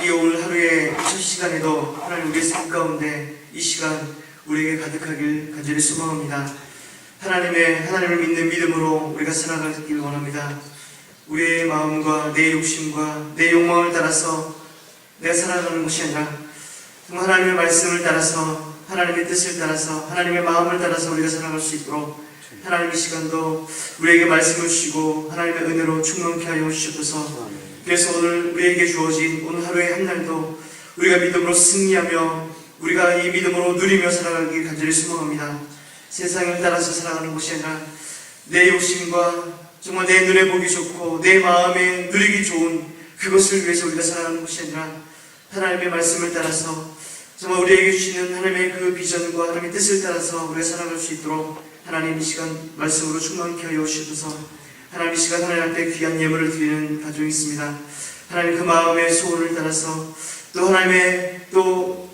이 오늘 하루의 첫 시간에도 하나님 우리의 삶 가운데 이 시간 우리에게 가득하길 간절히 소망합니다. 하나님을 믿는 믿음으로 우리가 살아가길 원합니다. 우리의 마음과 내 욕심과 내 욕망을 따라서 내가 살아가는 것이 아니라 정말 하나님의 말씀을 따라서 하나님의 뜻을 따라서 하나님의 마음을 따라서 우리가 살아갈 수 있도록 하나님 이 시간도 우리에게 말씀을 주시고 하나님의 은혜로 충만케 하여 주시옵소서. 그래서 오늘 우리에게 주어진 오늘 하루의 한 날도 우리가 믿음으로 승리하며 우리가 이 믿음으로 누리며 살아가길 간절히 소망합니다. 세상을 따라서 살아가는 것이 아니라 내 욕심과 정말 내 눈에 보기 좋고 내 마음에 누리기 좋은 그것을 위해서 우리가 살아가는 것이 아니라 하나님의 말씀을 따라서 정말 우리에게 주시는 하나님의 그 비전과 하나님의 뜻을 따라서 우리가 살아갈 수 있도록 하나님 이 시간 말씀으로 충만케 하여 주셔서 하나님 이 시간 하나님 앞에 귀한 예물을 드리는 가정이 있습니다. 하나님 그 마음의 소원을 따라서 또 하나님의 또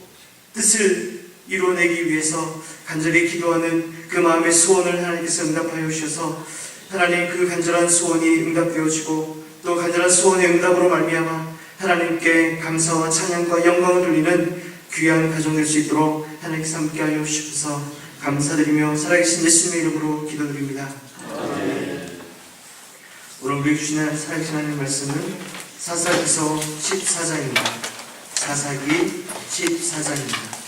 뜻을 이루어내기 위해서 간절히 기도하는 그 마음의 소원을 하나님께서 응답하여 주셔서 하나님 그 간절한 소원이 응답되어지고 또 간절한 소원의 응답으로 말미암아 하나님께 감사와 찬양과 영광을 돌리는 귀한 가정 될 수 있도록 하나님께서 함께하여 주셔서 감사드리며 살아계신 예수님의 이름으로 기도드립니다. 오늘 우리에게 주시는 살아계신 하나님의 말씀은 사사기서 14장입니다. 사사기 14장입니다.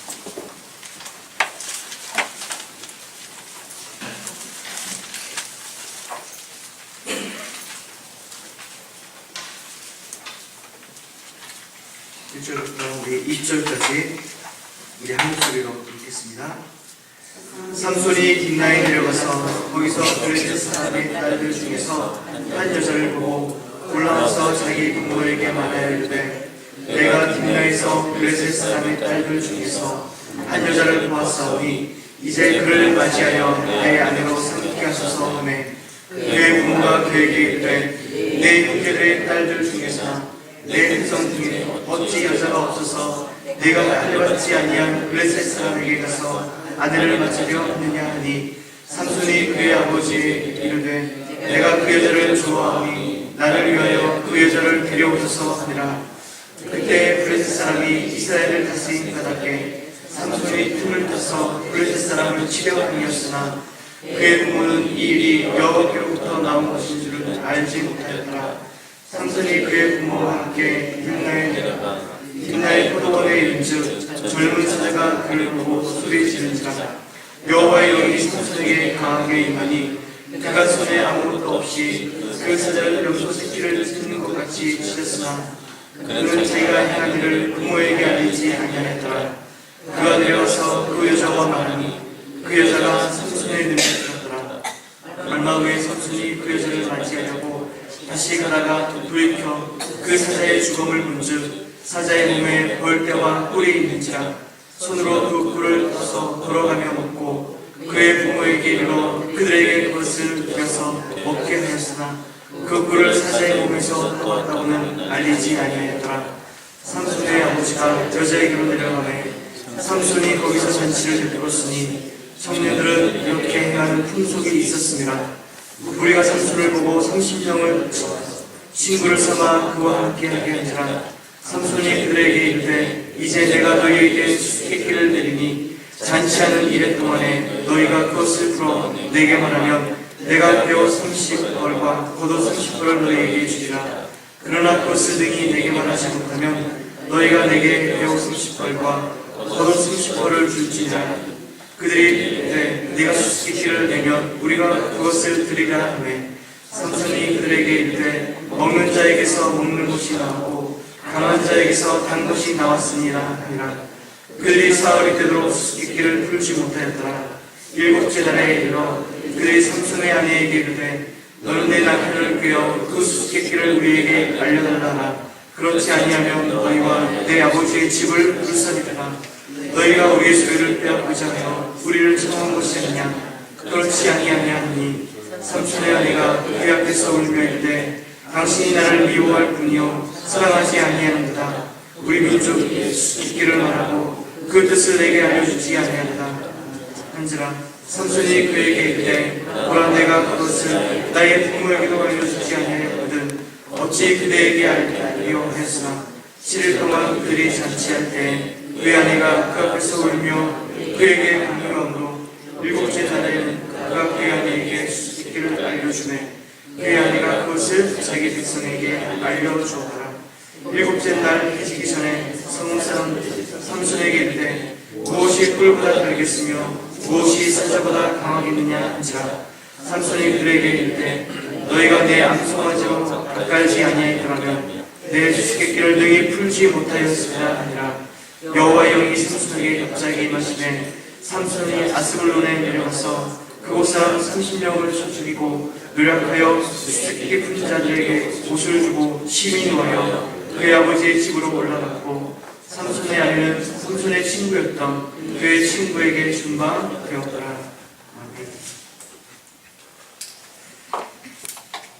우리 20절까지 우리 한 목소리로 읽겠습니다. 삼손이 딥나에 내려가서 거기서 블레셋 사람의 딸들 중에서 한 여자를 보고 올라와서 자기 부모에게 말하여 이르되 내가 딥나에서 블레셋 사람의 딸들 중에서 한 여자를 보았사오니 이제 그를 맞이하여 내 아내로 삼게 하소서 하매 그의 부모가 그에게 이르되 내 형제들의 딸들 중에서 내 백성 중에 어찌 여자가 없어서 내가 아내받지 아니한 블레셋 사람에게 가서 아내를 맞으려 하느냐 하니 삼손이 그의 아버지에게 이르되 내가 그 여자를 좋아하니 나를 위하여 그 여자를 데려오소서 하니라. 그때 블레셋 사람이 이스라엘을 다스린 까닭에 삼손이 틈을 타서 블레셋 사람을 치려 함이었으나 그의 부모는 이 일이 여호와께로부터 나온 것인 줄을 알지 못하였더라. 삼손이 그의 부모와 함께 딥나에 내려가 딥나의 포도원에 이른즉 젊은 사자가 그를 보고 소리 지른지라. 여호와의 영이 삼손에게 강하게 임하니 그가 손에 아무것도 없이 그 사자를 염소 새끼를 찢는 것 같이 찢었으나 그는 자기가 행한 일을 부모에게 알리지 아니하였더라. 그가 내려와서 그 여자와 말하니 그 여자가 삼손의 눈에 들었더라. 얼마 후에 삼손이 그 여자를 맞이하려고 다시 가다가 돌이켜 그 사자의 죽음을 본즉 사자의 몸에 벌떼와 뿔이 있는지라. 손으로 그 뿔을 떠서 걸어가며 먹고 그의 부모에게 이르러 그들에게 그것을 드려서 먹게 하였으나 그 뿔을 사자의 몸에서 떠왔다고는 알리지 아니하였더라. 삼손의 아버지가 여자에게로 내려가매 삼손이 거기서 잔치를 베풀었으니 청년들은 이렇게 행하는 풍속이 있었습니다. 우리가 삼손을 보고 30명을 친구를 삼아 그와 함께하게 한지라. 삼손이 그들에게 이르되 이제 내가 너희에게 수수께끼를 내리니 잔치하는 이래 동안에 너희가 그것을 풀어 내게 말하면 내가 벼 30벌과 겉옷 30벌을 너희에게 주리라. 그러나 그것을 능히 내게 말하지 못하면 너희가 내게 벼 30벌과 겉옷 30벌을 줄지니라. 그들이 이르되 네가 수수께끼를 내면 우리가 그것을 드리라 하매 삼손이 그들에게 이르되 먹는 자에게서 먹는 것이 나왔고 강한 자에게서 단 것이 나왔으니라 하니라. 그들이 사흘이 되도록 수수께끼를 풀지 못하였더라. 7째 달에 이르러 그들이 삼손의 아내에게 이르되 너는 내 남편을 꿰어 그 수수께끼를 우리에게 알려달라 하라. 그렇지 아니하면 너희와 내 아버지의 집을 불살리리라. 너희가 우리의 소유를 빼앗고자 하여 우리를 청한 것이 아니냐. 그렇지 아니하니 삼손의 아내가 그의 앞에서 울며 이르되 당신이 나를 미워할 뿐이요 사랑하지 아니하는도다. 우리 민족이 수수께끼를 말하고 그 뜻을 내게 알려주지 아니하는도다 한지라. 삼손이 그에게 이르되 보라 내가 그것을 나의 부모에게도 알려주지 아니하였거든 어찌 그대에게 알리려 하였으나 7일 동안 그들이 잔치할 때 그의 아내가 그 앞에서 울며 그에게 간구함으로 일곱째 날에는 그가 그의 아내에게 수수께끼를 알려주매 그의 아내가 그것을 자기 백성에게 알려주었더라. 일곱째 날 해지기 전에 성읍 사람 삼손에게 이르되 무엇이 꿀보다 다르겠으며 무엇이 사자보다 강하겠느냐 한지라. 삼손이 그들에게 이르되 너희가 내 암송아지로 닦아지 아니하였더라면 내 수수께끼를 능히 풀지 못하였으리라 하니라. 여호와의 영이 삼손에게 갑자기 임하시매 삼손이 아스글론에 내려가서 그곳 사람 30명을 쳐 죽이고 노력하여 수수께끼 푼 자들에게 옷을 주고 심히 노하여 그의 아버지의 집으로 올라갔고 삼손의 아내는 삼손의 친구였던 그의 친구에게 준바되었더라.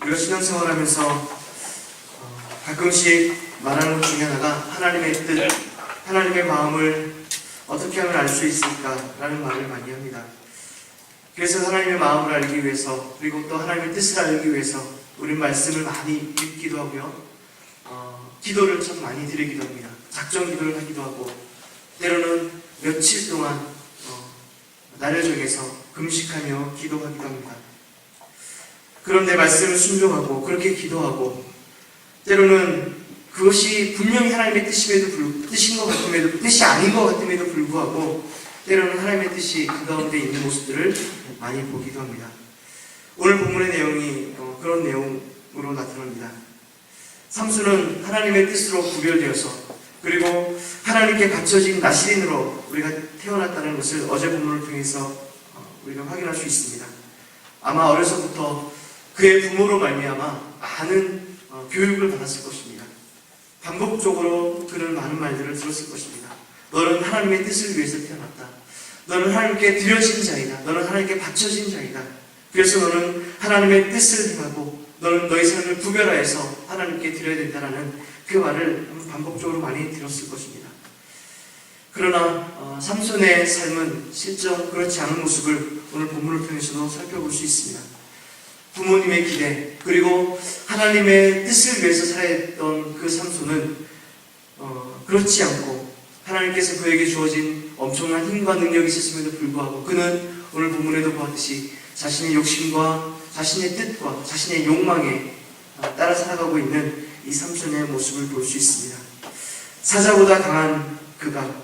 우리가 신앙생활하면서 가끔씩 말하는 것 중에 하나가 하나님의 뜻, 하나님의 마음을 어떻게 하면 알 수 있을까라는 말을 많이 합니다. 그래서 하나님의 마음을 알기 위해서 그리고 또 하나님의 뜻을 알기 위해서 우리는 말씀을 많이 읽기도 하고요. 기도를 참 많이 드리기도 합니다. 작정 기도를 하기도 하고 때로는 며칠 동안 날을 정해서 금식하며 기도하기도 합니다. 그런데 말씀을 순종하고 그렇게 기도하고 때로는 그것이 분명히 하나님의 뜻인 것 같음에도 뜻이 아닌 것 같음에도 불구하고 때로는 하나님의 뜻이 그 가운데 있는 모습들을 많이 보기도 합니다. 오늘 본문의 내용이 그런 내용으로 나타납니다. 삼손은 하나님의 뜻으로 구별되어서 그리고 하나님께 바쳐진 나시린으로 우리가 태어났다는 것을 어제 본문을 통해서 우리가 확인할 수 있습니다. 아마 어려서부터 그의 부모로 말미암아 많은 교육을 받았을 것입니다. 반복적으로 그는 많은 말들을 들었을 것입니다. 너는 하나님의 뜻을 위해서 태어났다. 너는 하나님께 드려진 자이다. 너는 하나님께 바쳐진 자이다. 그래서 너는 하나님의 뜻을 행하고 너는 너의 삶을 구별하여서 하나님께 드려야 된다는 그 말을 반복적으로 많이 들었을 것입니다. 그러나 삼손의 삶은 실제 그렇지 않은 모습을 오늘 본문을 통해서도 살펴볼 수 있습니다. 부모님의 기대 그리고 하나님의 뜻을 위해서 살아야 했던 그 삼손은 그렇지 않고 하나님께서 그에게 주어진 엄청난 힘과 능력이 있었음에도 불구하고 그는 오늘 본문에도 보았듯이 자신의 욕심과 자신의 뜻과 자신의 욕망에 따라 살아가고 있는 이 삼손의 모습을 볼 수 있습니다. 사자보다 강한 그가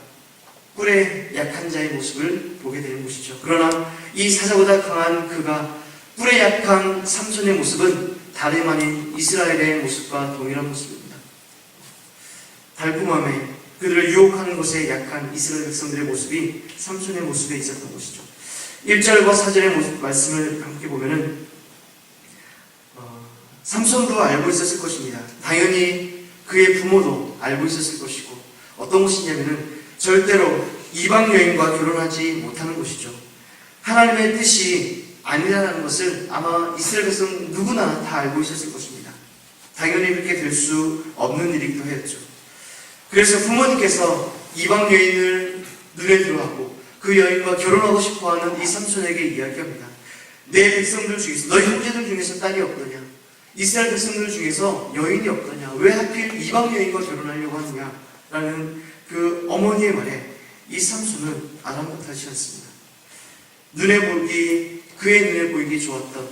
뿔에 약한 자의 모습을 보게 되는 것이죠. 그러나 이 사자보다 강한 그가 뿔에 약한 삼손의 모습은 다름 아닌 이스라엘의 모습과 동일한 모습입니다. 달콤함에 그들을 유혹하는 것에 약한 이스라엘 백성들의 모습이 삼손의 모습에 있었던 것이죠. 1절과 4절의 말씀을 함께 보면은 삼손도 알고 있었을 것입니다. 당연히 그의 부모도 알고 있었을 것이고 어떤 것이냐면은 절대로 이방 여인과 결혼하지 못하는 것이죠. 하나님의 뜻이 아니라는 것을 아마 이스라엘 백성 누구나 다 알고 있었을 것입니다. 당연히 그렇게 될 수 없는 일이기도 했죠. 그래서 부모님께서 이방 여인을 눈에 들어하고 그 여인과 결혼하고 싶어하는 이 삼손에게 이야기합니다. 내 백성들 중에서 너희 형제들 중에서 딸이 없더냐? 이스라엘 백성들 중에서 여인이 없더냐? 왜 하필 이방 여인과 결혼하려고 하느냐? 라는 그 어머니의 말에 이 삼손은 아랑곳하지 않습니다. 그의 눈에 보이기 좋았던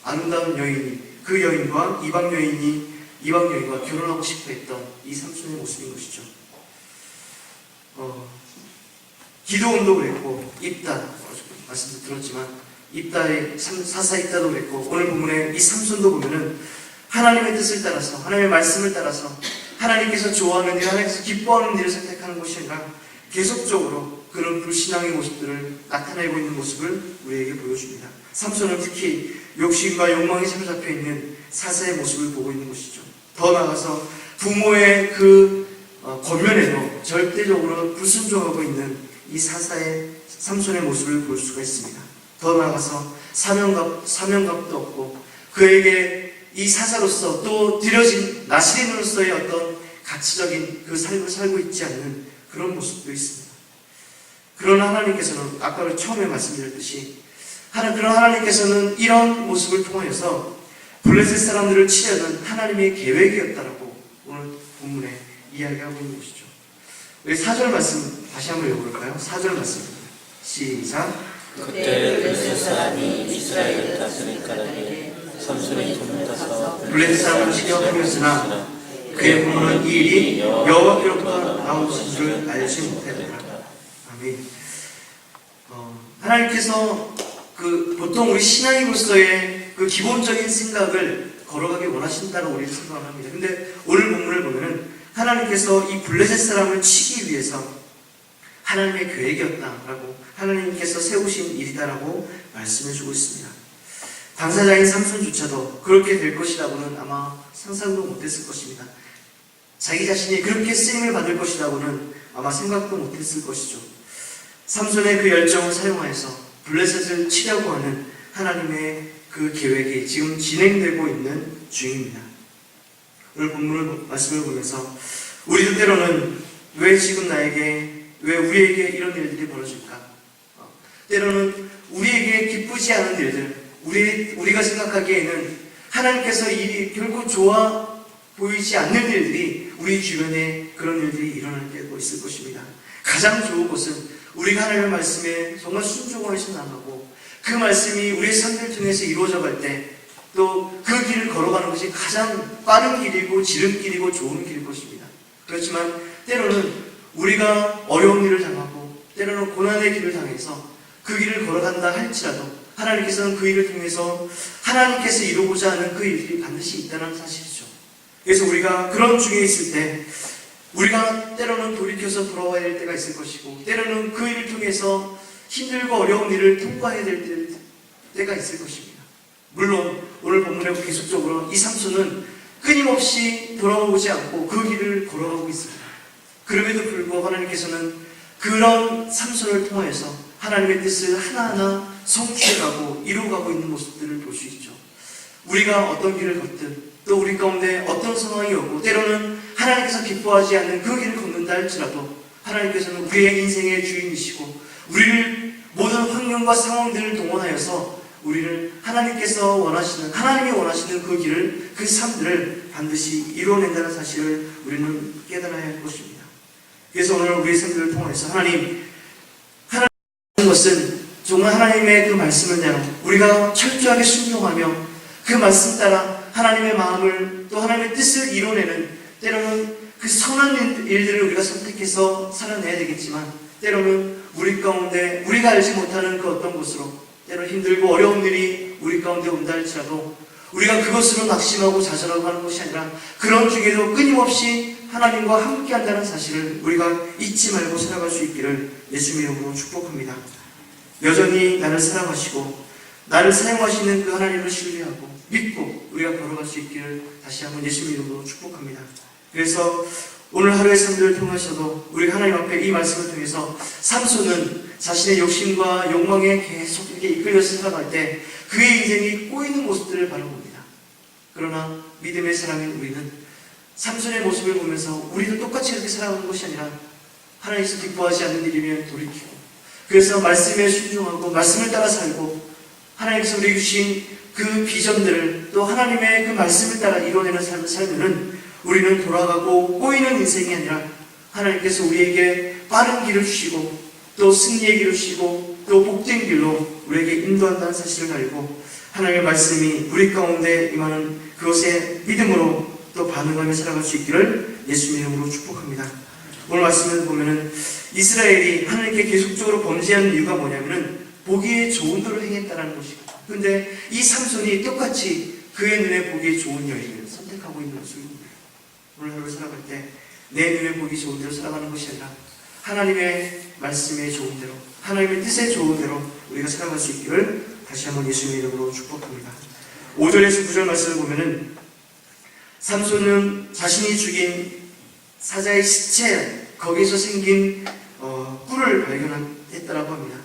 아름다운 여인이 그 여인과 이방 여인과 결혼하고 싶어 했던 이 삼손의 모습인 것이죠. 기도원도 그랬고 입다 말씀도 들었지만 입다의 사사 입다도 그랬고 오늘 본문에 이 삼손도 보면은 하나님의 뜻을 따라서 하나님의 말씀을 따라서 하나님께서 좋아하는 일, 하나님께서 기뻐하는 일을 선택하는 것이 아니라 계속적으로 그런 불신앙의 모습들을 나타내고 있는 모습을 우리에게 보여줍니다. 삼손은 특히 욕심과 욕망에 사로잡혀 있는 사사의 모습을 보고 있는 것이죠. 더 나아가서 부모의 그 권면에도 절대적으로 불순종하고 있는 이 삼손의 모습을 볼 수가 있습니다. 더 나아가서 사명감도 없고 그에게 이 사사로서 또 드려진 나시린으로서의 어떤 가치적인 그 삶을 살고 있지 않는 그런 모습도 있습니다. 그러나 하나님께서는 아까 처음에 말씀드렸듯이 그런 하나님께서는 이런 모습을 통하여서 블레셋 사람들을 치려는 하나님의 계획이었다라고 오늘 본문에 이야기하고 있는 것이죠. 우리 4절 말씀 다시 한번 읽어볼까요? 4절 말씀 시작. 그때 블레셋 사람이 이스라엘을 다스린 까닭에 삼손이 손을 타서 블레셋 사람을 치려 하였으나 그의 부모는 이 일이 여호와께로부터 나오신 줄 알지 못하더라. 아멘. 하나님께서 보통 우리 신앙인으로서의 그 기본적인 생각을 걸어가기 원하신다고 우리는 생각을 합니다. 근데 오늘 본문을 보면은 하나님께서 이 블레셋 사람을 치기 위해서 하나님의 계획이었다라고, 하나님께서 세우신 일이다라고 말씀해주고 있습니다. 당사자인 삼손조차도 그렇게 될 것이라고는 아마 상상도 못했을 것입니다. 자기 자신이 그렇게 쓰임을 받을 것이라고는 아마 생각도 못했을 것이죠. 삼손의 그 열정을 사용하여서 블레셋을 치려고 하는 하나님의 그 계획이 지금 진행되고 있는 중입니다. 오늘 본문을 말씀을 보면서 우리도 때로는 왜 지금 왜 우리에게 이런 일들이 벌어질까? 때로는 우리에게 기쁘지 않은 일들, 우리가 생각하기에는 하나님께서 일이 결코 좋아 보이지 않는 일들이 우리 주변에 그런 일들이 일어날 때도 있을 것입니다. 가장 좋은 것은 우리가 하나님의 말씀에 정말 순종하여서 나가고 그 말씀이 우리의 삶을 통해서 이루어져 갈 때 또 그 길을 걸어가는 것이 가장 빠른 길이고 지름길이고 좋은 길일 것입니다. 그렇지만 때로는 우리가 어려운 일을 당하고 때로는 고난의 길을 당해서 그 길을 걸어간다 할지라도 하나님께서는 그 일을 통해서 하나님께서 이루고자 하는 그 일들이 반드시 있다는 사실이죠. 그래서 우리가 그런 중에 있을 때 우리가 때로는 돌이켜서 돌아와야 될 때가 있을 것이고 때로는 그 일을 통해서 힘들고 어려운 일을 통과해야 될 때가 있을 것입니다. 물론 오늘 본문에 계속적으로 이 삼손은 끊임없이 돌아오지 않고 그 길을 걸어가고 있습니다. 그럼에도 불구하고 하나님께서는 그런 삼손을 통하여서 하나님의 뜻을 하나하나 성취해가고 이루어가고 있는 모습들을 볼 수 있죠. 우리가 어떤 길을 걷든 또 우리 가운데 어떤 상황이 오고 때로는 하나님께서 기뻐하지 않는 그 길을 걷는다 할지라도 하나님께서는 우리의 인생의 주인이시고 우리를 모든 환경과 상황들을 동원하여서 우리를 하나님이 원하시는 그 길을, 그 삶들을 반드시 이루어낸다는 사실을 우리는 깨달아야 할 것입니다. 그래서 오늘 우리의 삶들을 통해서 하나님 것은 정말 하나님의 그 말씀을 대로 우리가 철저하게 순종하며 그 말씀 따라 하나님의 마음을 또 하나님의 뜻을 이뤄내는 때로는 그 선한 일들을 우리가 선택해서 살아내야 되겠지만 때로는 우리 가운데 우리가 알지 못하는 그 어떤 곳으로 때로 힘들고 어려운 일이 우리 가운데 온다 할지라도 우리가 그것으로 낙심하고 좌절하고 하는 것이 아니라 그런 중에도 끊임없이 하나님과 함께 한다는 사실을 우리가 잊지 말고 살아갈 수 있기를 예수님의 이름으로 축복합니다. 여전히 나를 사랑하시고 나를 사용하시는 그 하나님을 신뢰하고 믿고 우리가 걸어갈 수 있기를 다시 한번 예수님의 이름으로 축복합니다. 그래서 오늘 하루의 삶들을 통해서도 우리가 하나님 앞에 이 말씀을 통해서 삼손은 자신의 욕심과 욕망에 계속 이렇게 이끌려서 살아갈 때 그의 인생이 꼬이는 모습들을 바라봅니다. 그러나 믿음의 사람인 우리는 삼손의 모습을 보면서 우리도 똑같이 이렇게 살아가는 것이 아니라 하나님께서 기뻐하지 않는 일이면 돌이키고 그래서 말씀에 순종하고 말씀을 따라 살고 하나님께서 우리에게 주신 그 비전들을 또 하나님의 그 말씀을 따라 이뤄내는 삶을 살면은 우리는 돌아가고 꼬이는 인생이 아니라 하나님께서 우리에게 빠른 길을 주시고 또 승리의 길을 주시고 또 복된 길로 우리에게 인도한다는 사실을 알고 하나님의 말씀이 우리 가운데 임하는 그것에 믿음으로 또 반응하며 살아갈 수 있기를 예수님의 이름으로 축복합니다. 오늘 말씀을 보면은 이스라엘이 하나님께 계속적으로 범죄하는 이유가 뭐냐면은 보기에 좋은 대로 행했다는 것이고 근데 이 삼손이 똑같이 그의 눈에 보기에 좋은 여인을 선택하고 있는 모습입니다. 오늘 하루 살아갈 때 내 눈에 보기 좋은 대로 살아가는 것이 아니라 하나님의 말씀에 좋은 대로 하나님의 뜻에 좋은 대로 우리가 살아갈 수 있기를 다시 한번 예수님의 이름으로 축복합니다. 5절에서 9절 말씀을 보면은 삼손은 자신이 죽인 사자의 시체 거기서 생긴 꿀을 발견했다라고 합니다.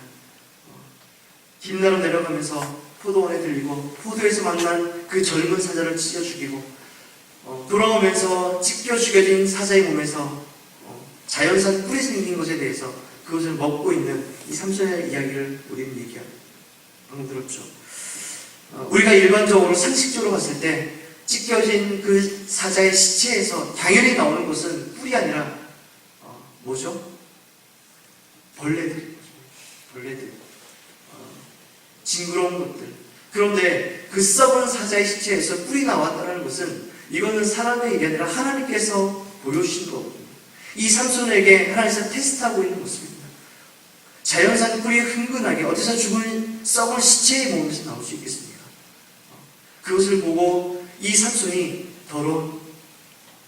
뒷나로 내려가면서 포도원에 들리고 포도에서 만난 그 젊은 사자를 찢어 죽이고 돌아오면서 찢겨 죽여진 사자의 몸에서 자연산 꿀이 생긴 것에 대해서 그것을 먹고 있는 이 삼손의 이야기를 우리는 방금 들었죠. 우리가 일반적으로 상식적으로 봤을 때 찢겨진 그 사자의 시체에서 당연히 나오는 것은 뿔이 아니라 뭐죠? 벌레들. 징그러운 것들. 그런데 그 썩은 사자의 시체에서 뿔이 나왔다는 것은 이거는 사람의 일이 아니라 하나님께서 보여주신 거거든요. 이 삼손에게 하나님께서 테스트하고 있는 모습입니다. 자연산 뿔이 흥건하게 어디서 죽은 썩은 시체의 몸에서 나올 수 있겠습니까? 그것을 보고 이 삼손이 더러운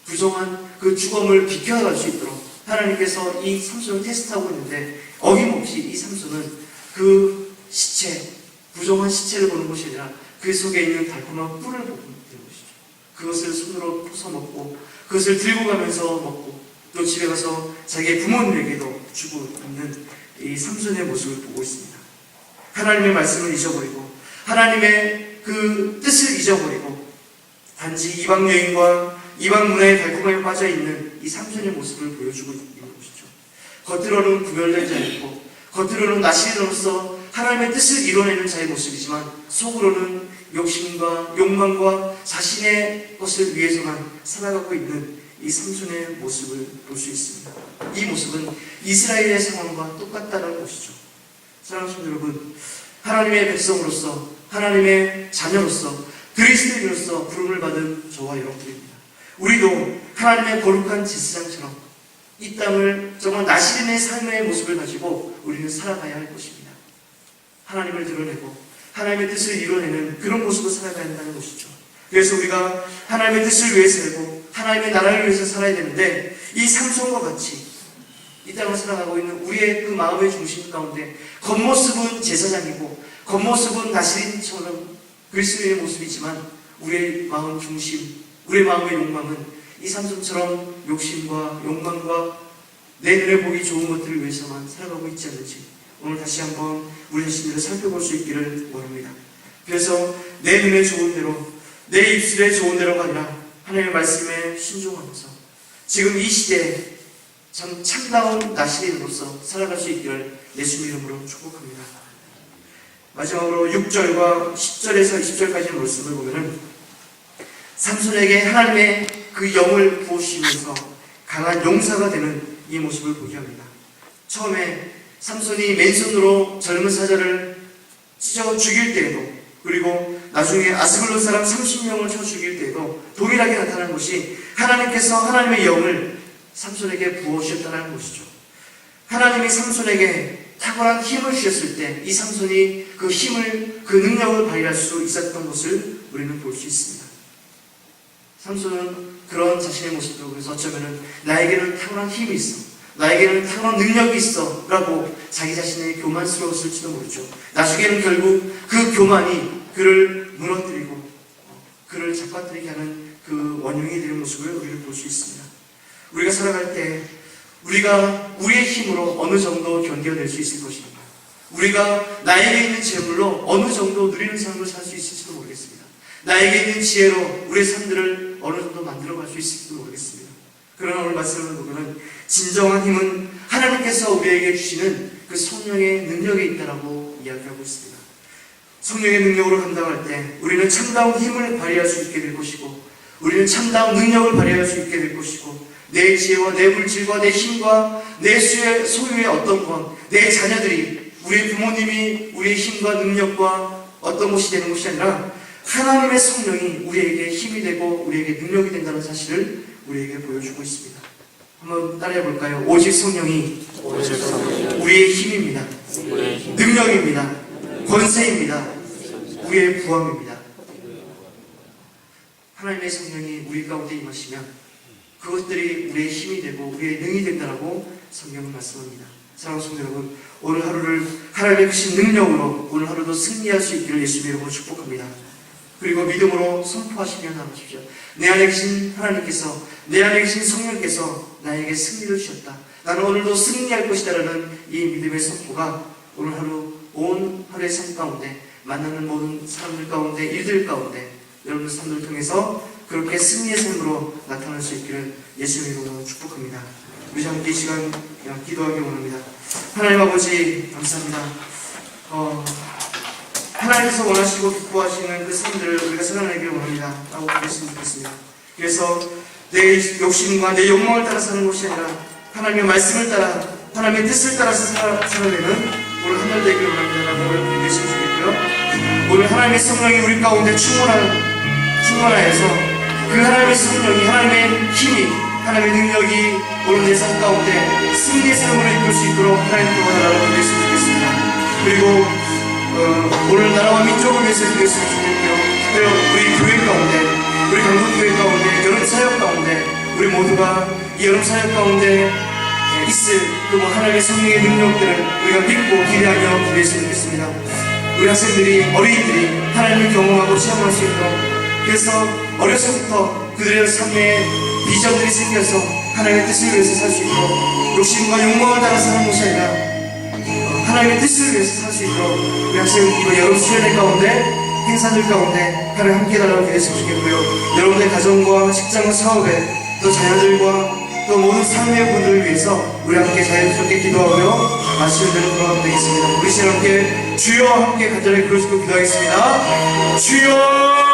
부정한 그 죽음을 비켜나갈 수 있도록 하나님께서 이 삼손을 테스트하고 있는데 어김없이 이 삼손은 그 시체, 부정한 시체를 보는 것이 아니라 그 속에 있는 달콤한 뿔을 보는 것이죠. 그것을 손으로 부숴 먹고 그것을 들고 가면서 먹고 또 집에 가서 자기의 부모님에게도 주고 있는 이 삼손의 모습을 보고 있습니다. 하나님의 말씀을 잊어버리고 하나님의 그 뜻을 잊어버리고 단지 이방 여인과 이방 문화의 달콤함에 빠져있는 이 삼손의 모습을 보여주고 있는 것이죠. 겉으로는 구별되지 않고 겉으로는 나시린으로서 하나님의 뜻을 이뤄내는 자의 모습이지만 속으로는 욕심과 욕망과 자신의 것을 위해서만 살아가고 있는 이 삼손의 모습을 볼 수 있습니다. 이 모습은 이스라엘의 상황과 똑같다는 것이죠. 사랑하는 성도 여러분, 하나님의 백성으로서 하나님의 자녀로서 그리스도인으로서 부름을 받은 저와 여러분들입니다. 우리도 하나님의 거룩한 제사장처럼 이 땅을 정말 나시린의 삶의 모습을 가지고 우리는 살아가야 할 것입니다. 하나님을 드러내고 하나님의 뜻을 이뤄내는 그런 모습을 살아가야 한다는 것이죠. 그래서 우리가 하나님의 뜻을 위해 살고 하나님의 나라를 위해서 살아야 되는데 이 삼손과 같이 이 땅을 살아가고 있는 우리의 그 마음의 중심 가운데 겉모습은 제사장이고 겉모습은 나시린처럼 그리스도의 모습이지만 우리의 마음 중심, 우리의 마음의 욕망은 이 삼손처럼 욕심과 욕망과 내 눈에 보기 좋은 것들을 위해서만 살아가고 있지 않는지 오늘 다시 한번 우리 자신들을 살펴볼 수 있기를 원합니다. 그래서 내 눈에 좋은 대로 내 입술에 좋은 대로가 아니라 하나님의 말씀에 순종하면서 지금 이 시대에 참다운 나시린으로서 살아갈 수 있기를 예수님 이름으로 축복합니다. 마지막으로 6절과 10절에서 20절까지의 말씀을 보면은 삼손에게 하나님의 그 영을 부어주시면서 강한 용사가 되는 이 모습을 보게 합니다. 처음에 삼손이 맨손으로 젊은 사자를 찢어 죽일 때에도 그리고 나중에 아스글론 사람 30명을 쳐 죽일 때에도 동일하게 나타난 것이 하나님께서 하나님의 영을 삼손에게 부어주셨다는 것이죠. 하나님이 삼손에게 탁월한 힘을 주셨을 때 이 삼손이 그 힘을, 그 능력을 발휘할 수 있었던 것을 우리는 볼 수 있습니다. 삼손은 그런 자신의 모습을 보면서 어쩌면은 나에게는 탁월한 힘이 있어, 나에게는 탁월한 능력이 있어 라고 자기 자신의 교만스러웠을지도 모르죠. 나중에는 결국 그 교만이 그를 무너뜨리고 그를 잡아뜨리게 하는 그 원흉이 되는 모습을 우리는 볼 수 있습니다. 우리가 살아갈 때 우리가 우리의 힘으로 어느 정도 견뎌낼 수 있을 것입니다. 우리가 나에게 있는 재물로 어느 정도 누리는 삶을 살 수 있을지도 모르겠습니다. 나에게 있는 지혜로 우리의 삶들을 어느 정도 만들어갈 수 있을지도 모르겠습니다. 그러나 오늘 말씀을 보면 진정한 힘은 하나님께서 우리에게 주시는 그 성령의 능력에 있다라고 이야기하고 있습니다. 성령의 능력으로 감당할 때 우리는 참다운 힘을 발휘할 수 있게 될 것이고 우리는 참다운 능력을 발휘할 수 있게 될 것이고 내 지혜와 내 물질과 내 힘과 내 소유의 어떤 것, 내 자녀들이 우리의 부모님이 우리의 힘과 능력과 어떤 것이 되는 것이 아니라 하나님의 성령이 우리에게 힘이 되고 우리에게 능력이 된다는 사실을 우리에게 보여주고 있습니다. 한번 따라해 볼까요? 오직 성령이 우리의 힘입니다. 능력입니다. 권세입니다. 우리의 부함입니다. 하나님의 성령이 우리 가운데 임하시면 그것들이 우리의 힘이 되고 우리의 능이 된다라고 성경은 말씀합니다. 사랑하는 성도 여러분, 오늘 하루를 하나님의 크신 능력으로 오늘 하루도 승리할 수 있기를 예수님의 이름으로 축복합니다. 그리고 믿음으로 선포하시며 나가십시오. 내 안에 계신 하나님께서, 내 안에 계신 성령께서 나에게 승리를 주셨다. 나는 오늘도 승리할 것이다라는 이 믿음의 선포가 오늘 하루 온 하루의 삶 가운데 만나는 모든 사람들 가운데 일들 가운데 여러분의 삶을 통해서 그렇게 승리의 삶으로 나타날 수 있기를 예수님의 이름으로 축복합니다. 우리 함께 이 시간 기도하기 원합니다. 하나님 아버지 감사합니다. 하나님께서 원하시고 기뻐하시는 그 삶들을 우리가 살아내기를 원합니다 라고 말했으면 좋겠습니다. 그래서 내 욕심과 내 욕망을 따라 사는 것이 아니라 하나님의 말씀을 따라 하나님의 뜻을 따라서 살아내는 오늘 한 날 되기를 원합니다 라고 말했으면 좋겠고요. 오늘 하나님의 성령이 우리 가운데 충만하여서 그 하나님의 성령이 하나님의 힘이 하나님의 능력이 오늘 내 삶 가운데 승리의 삶으로 이끌 수 있도록 하나님께 원하라고 기도했으면 좋겠습니다. 그리고 오늘 나라와 민족을 위해서 기도했으면 좋겠고요. 특별히 우리 교회 가운데 우리 강동교회 가운데 여름 사역 가운데 우리 모두가 이 여름 사역 가운데 있을 그 하나님의 성령의 능력들을 우리가 믿고 기대하며 기도했으면 좋겠습니다. 우리 학생들이 어린이들이 하나님을 경험하고 체험할 수 있도록 그래서 어려서부터 그들의 삶에 비전들이 생겨서 하나님의 뜻을 위해서 살 수 있도록 욕심과 욕망을 따라 사는 것이 아니라 하나님의 뜻을 위해서 살 수 있도록 우리 학생 이번 여름 수련회 가운데 행사들 가운데 하나님 함께 달라고 기도했으면 좋겠고요. 여러분의 가정과 직장과 사업에 또 자녀들과 또 모든 삶의 분들을 위해서 우리 함께 자연스럽게 기도하며 마치는 대로 돌아가면 되겠습니다. 우리 시간 함께 주여 함께 간절히 부르시고 기도하겠습니다. 주여